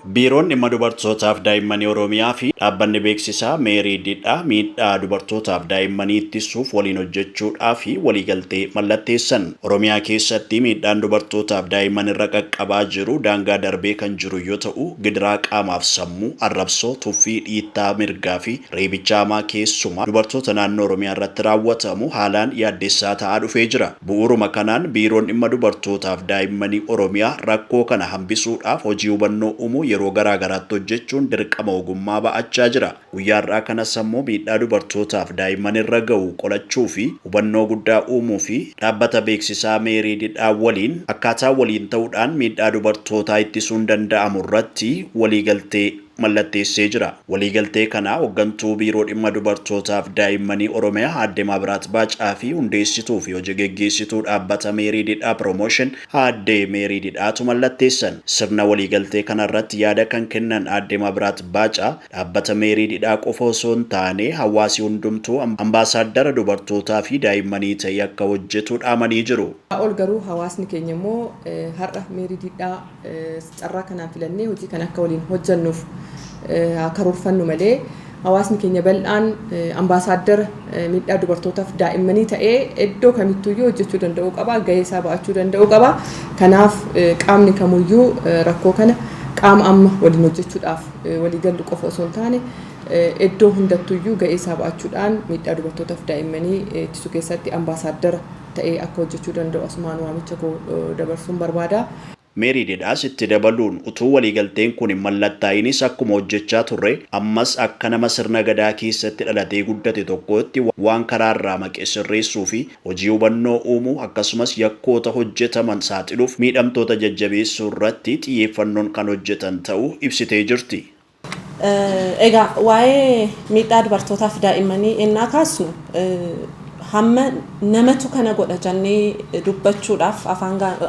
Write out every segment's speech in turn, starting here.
Biiroon dhimma dubartootaaf daa'immanii Oromiyaa fi dhaabbanni beeksisaa Meeriididha miidhaa dubartootaaf daa'immanii ittisuuf waliin hojjechuudhaa fi waliigaltee mallatteessan. Oromiyaa keessatti miidhaan dubartootaaf daa'imman irra qaqqabaa jiru daangaa darbee kan jiru yoo ta'u, gidiraa qaamaaf sammuu, arrabsoo, tuffii, dhiittaa mirgaa fi reebicha hamaa keessumaa dubartoota naannoo Oromiyaa irratti raawwatamu haalaan yaaddessaa ta'aa dhufee jira. Bu'uuruma kanaan biiroon dhimma dubartootaaf daa'immanii Oromiyaa rakkoo kana hambisuudhaaf hojii hubannoo uumuu yeroo garaagaraatti hojjechuun dirqama ogummaa ba'achaa jira. Guyyaa har'aa kanas immoo miidhaa dubartootaaf daa'imman irra ga'u qolachuu fi hubannoo guddaa uumuu fi dhaabbata beeksisaa Meeriididhaa waliin akkaataa waliin ta'uudhaan miidhaa dubartootaa ittisuun danda'amu irratti waliigaltee mallatteessee jira. Waliigaltee kana hooggantuu biiroo dhimma dubartootaaf daa'immanii Oromiyaa Aadde Maabiraat Baacaa fi hundeessituu fi hojii geggeessituu dhaabbata Meeriididhaa Promotion Aadde Meeriididhaatu mallatteessan. Sirna waliigaltee kanarratti yaada kan kennan Aadde Maabiraat Baacaa dhaabbata Meeriididhaa qofa osoo hin taane hawaasi hundumtuu ambaasaadara dubartootaa fi daa'immanii ta'ee akka hojjetu dhaamanii jiru. Ol garuu hawaasni keenya immoo har'a Meeriididhaa carraa kanaan filannee hojii kan akka waliin hojjennuuf karoorfannu malee hawaasni keenya bal'aan ambaasaadara miidhaa dubartootaaf daa'immanii ta'ee iddoo kamittuyyuu hojjechuu danda'uu qaba, gahee isaa ba'achuu danda'uu qaba. Kanaaf qaamni kamuyyuu rakkoo kana qaama amma waliin hojjechuudhaaf waliigallu qofa osoo hin taane iddoo hundattuyyuu gahee isaa ba'achuudhaan miidhaa dubartootaaf daa'immanii ittisuu keessatti ambaasaadara ta'ee akka hojjechuu danda'u asumaan waamicha koo dabarsuun barbaada. Meeriididhaas itti dabaluun utuu waliigalteen kun hin mallattaa'inis akkuma hojjechaa turre ammas akka nama sirna gadaa keessatti dhalatee guddate tokkotti waan karaarraa maqee sirreessuu fi hojii hubannoo uumuu akkasumas yakkoota hojjetaman saaxiluuf miidhamtoota jajjabeessuu irratti xiyyeeffannoon kan hojjetan ta'uu ibsitee jirti. Egaa waa'ee miidhaa dubartootaaf daa'immanii ennaa kaasnu hamma namatu kana godha jennee dubbachuudhaaf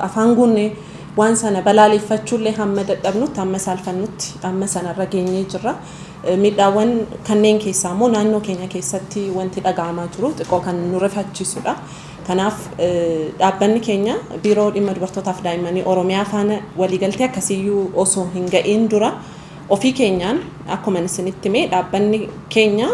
afaan guunnee waan sana balaaleffachuullee hamma dadhabnutti hamma saalfannutti amma sanarra geenyee jirra. Miidhaawwan kanneen keessaa immoo naannoo keenya keessatti wanti dhaga'amaa jiru xiqqoo kan nu rifachiisudha. Kanaaf dhaabbanni keenya biiroo dhimma dubartootaaf daa'immanii Oromiyaa faana waliigaltee akkasiiyyuu osoo hin ga'iin dura ofii keenyaan akkuma isinitti himee dhaabbanni keenya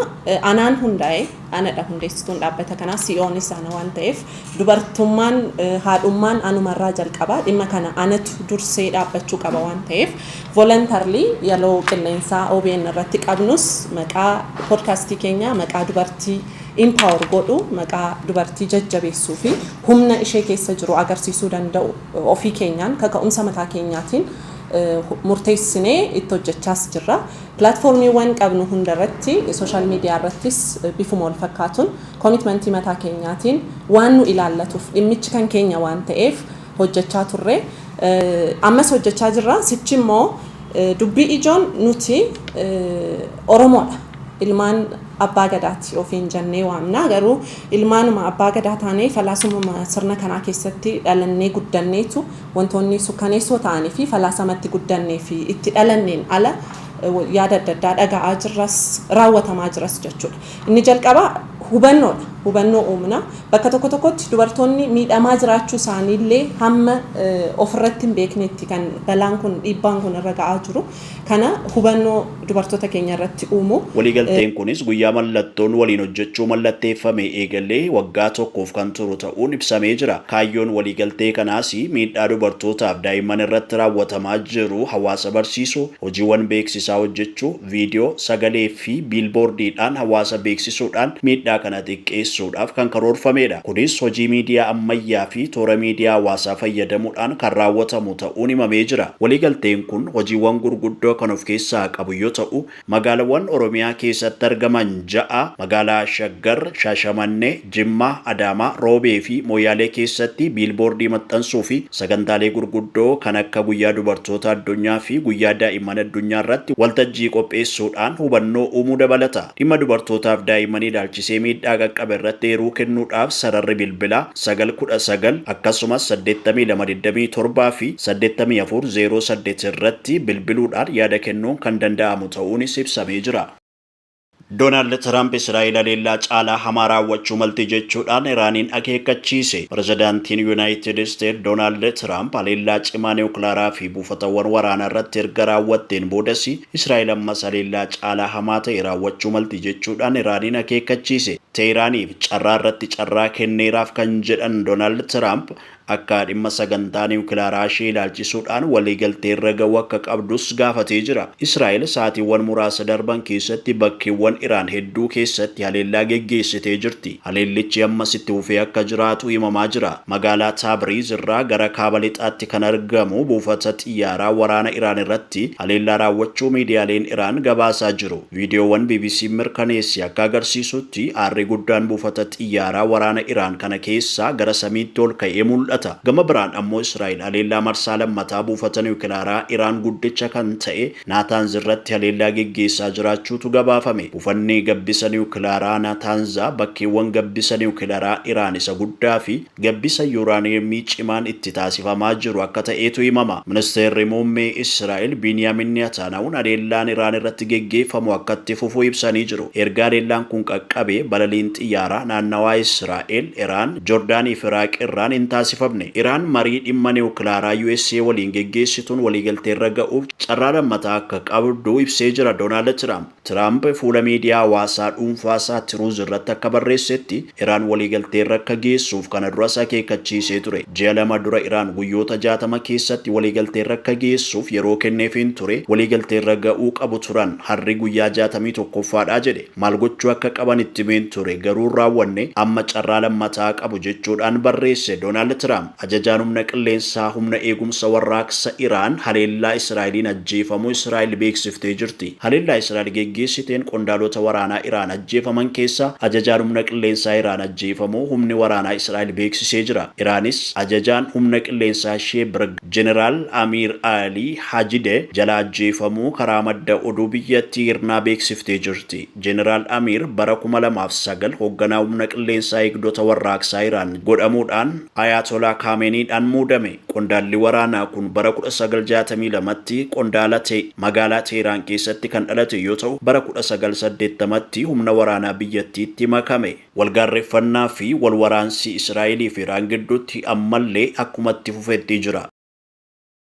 anaan hundaa'e anadha hundeessituun dhaabbata kanaa CEO'nis ana waan ta'eef dubartummaan haadhummaan anumarraa jalqaba dhimma kana anatu dursee dhaabbachuu qaba waan ta'eef voluntarily yeroo qilleensaa OBN irratti qabnus maqaa podcast keenya maqaa dubartii empower godhu maqaa dubartii jajjabeessuu fi humna ishee keessa jiru agarsiisuu danda'u ofii keenyaan kaka'umsa mataa keenyaatiin murteessinee itti hojjechaas jirra. Pilaatfoormiiwwan qabnu hundarratti sooshaal miidiyaa irrattis bifuma wal fakkaatuun koomitmentii mataa keenyaatiin waan nu ilaallatuuf dhimmichi kan keenya waan ta'eef hojjechaa turre. Ammas hojjechaa jirra. Sichi immoo dubbii ijoon nuti Oromoodha. Ilmaan abbaa gadaati ofiin jennee waamna. Garuu ilmaanuma abbaa gadaa taanee falaasummaa sirna kanaa keessatti dhalannee guddanneetu wantoonni sukkaneessoo ta'anii fi falaasamatti guddannee fi itti dhalanneen ala yaada adda addaa dhaga'aa jirras raawwatamaa jiras jechuudha. Inni jalqabaa hubannoodha. Hubannoo uumna. Bakka tokko tokkotti dubartoonni miidhamaa jiraachuu isaaniillee hamma ofirratti hin beeknetti kan balaan kun dhiibbaan kun irra ga'aa jiru. Kana hubannoo dubartoota keenya irratti uumu. Waliigalteen kunis guyyaa mallattoon waliin hojjechuu mallatteeffame eegalee waggaa tokkoof kan turu ta'uun ibsamee jira. Kaayyoon waliigaltee kanaas miidhaa dubartootaaf daa'imman irratti raawwatamaa jiru hawaasa barsiisuu, hojiiwwan beeksisaa hojjechuu, viidiyoo, sagalee fi biilboordiidhaan hawaasa beeksisuudhaan miidhaa kana xiqqeessuudhaaf kan karoorfamedha. Kunis hojii miidiyaa ammayyaa fi toora miidiyaa hawaasaa fayyadamuudhaan kan raawwatamu ta'uun himamee jira. Waliigalteen kun hojiiwwan gurguddoo kan of keessaa qabu yoo ta'u, magaalaawwan Oromiyaa keessatti argaman 6 magaalaa Shaggar, Shaashamannee, Jimmaa, Adaamaa, Roobee fi Mooyaalee keessatti biilboordii maxxansuu fi sagantaalee gurguddoo kan akka guyyaa dubartoota addunyaa fi guyyaa daa'imman addunyaa irratti waltajjii qopheessuudhaan hubannoo uumuu dabalata. Dhimma dubartootaaf daa'immanii ilaalchisee miidhaa qaqqabe irratti yeroo kennuudhaaf sararri bilbilaa 919 akkasumas 8227 fi 8408 irratti bilbiluudhaan yaada kennuun kan danda'amu ta'uunis ibsamee jira. Doonaald Tiraamp Israa'eel haleellaa caalaa hamaa raawwachuu malti jechuudhaan Iraaniin akeekkachiise. Pirezidaantiin Yuunaayitid Isteetsi Doonaald Tiraamp haleellaa cimaa niwukilaaraa fi buufatawwan waraanaa irratti erga raawwatteen boodas Israa'eel ammas haleellaa caalaa hamaa ta'e raawwachuu malti jechuudhaan Iraaniin akeekkachiise. Teeraaniif carraa irratti carraa kenneeraaf kan jedhan Doonaald Tiraamp akka dhimma sagantaa niwukilaaraa ishee ilaalchisuudhaan waliigaltee irra ga'uu akka qabdus gaafatee jira. Israa'eel sa'aatiiwwan muraasa darban keessatti bakkeewwan Iraan hedduu keessatti haleellaa geggeessitee jirti. Haleellichi ammas itti fufee akka jiraatu himamaa jira. Magaalaa Taabriz irraa gara kaaba lixaatti kan argamu buufata xiyyaaraa waraana Iraan irratti haleellaa raawwachuu miidiyaaleen Iraan gabaasaa jiru. Viidiyoowwan BBC mirkaneessi akka agarsiisutti aarri guddaan buufata xiyyaaraa waraana Iraan kana keessaa gara samiitti ol ka'ee mul'ata. Gama biraan ammoo Israa'eel haleellaa marsaa lammataa buufata niwukilaaraa Iraan guddicha kan ta'e Naataanz irratti haleellaa geggeessaa jiraachuutu gabaafame. Buufanni gabbisa niwukilaaraa Naataanzaa bakkeewwan gabbisa niwukilaaraa Iraan isa guddaa fi gabbisa yuuraaniyeemii cimaan itti taasifamaa jiru akka ta'eetu himama. Ministeerri muummee Israa'eel Biiniyaamin Netanyahuun haleellaan Iraan irratti geggeeffamu akka itti fufuu ibsanii jiru. Erga haleellaan kun qaqqabee balaliin xiyyaaraa naannawaa Israa'eel, Iraan, Joordaanii fi Iraaq irraan hin taasifamne. Iraan marii dhimma niwukilaaraa USA waliin geggeessituun waliigaltee irra ga'uuf carraa lammataa akka qabdu ibsee jira Doonaald Tiraamp. Tiraamp fuula miidiyaa hawaasaa dhuunfaasaa Tiruuz irratti akka barreessetti Iraan waliigaltee irra akka geessuuf kana duras akeekkachiisee ture. Ji'a lama dura Iraan guyyoota 60 keessatti waliigaltee irra akka geessuuf yeroo kenneefiin ture waliigaltee irra ga'uu qabu turan harri guyyaa 61ffaadha jedhe. Maal gochuu akka qaban itti himeen ture garuu raawwanne amma carraa lammataa qabu jechuudhaan barreesse Doonaald Tiraamp. Ajajaan humna qilleensaa humna eegumsa warraaqsa Iraan haleellaa Israa'eliin ajjeefamuu Israa'el beeksiftee jirti. Haleellaa Israa'el geggeessiteen qondaalota waraanaa Iraan ajjeefaman keessaa ajajaan humna qilleensaa Iraan ajjeefamuu humni waraanaa Israa'el beeksisee jira. Iraanis ajajaan humna qilleensaa ishee Jeneraal Amir Ali Hajide jala ajjeefamuu karaa madda oduu biyyattii Irnaa beeksiftee jirti. Jeneraal Amir bara 2009 hoogganaa humna qilleensaa eegdota warraaqsaa Iraan godhamuudhaan Ayatollah Khameneidhaan muudame. Qondaalli waraanaa kun bara 1962tti qondaala magaalaa Teheraan keessatti kan dhalate yoo ta'u bara 1980tti humna waraanaa biyyattiitti makame. Walgaarreeffannaa fi walwaraansi Israa'elii fi Iraan gidduutti ammallee akkumatti fufetti jira.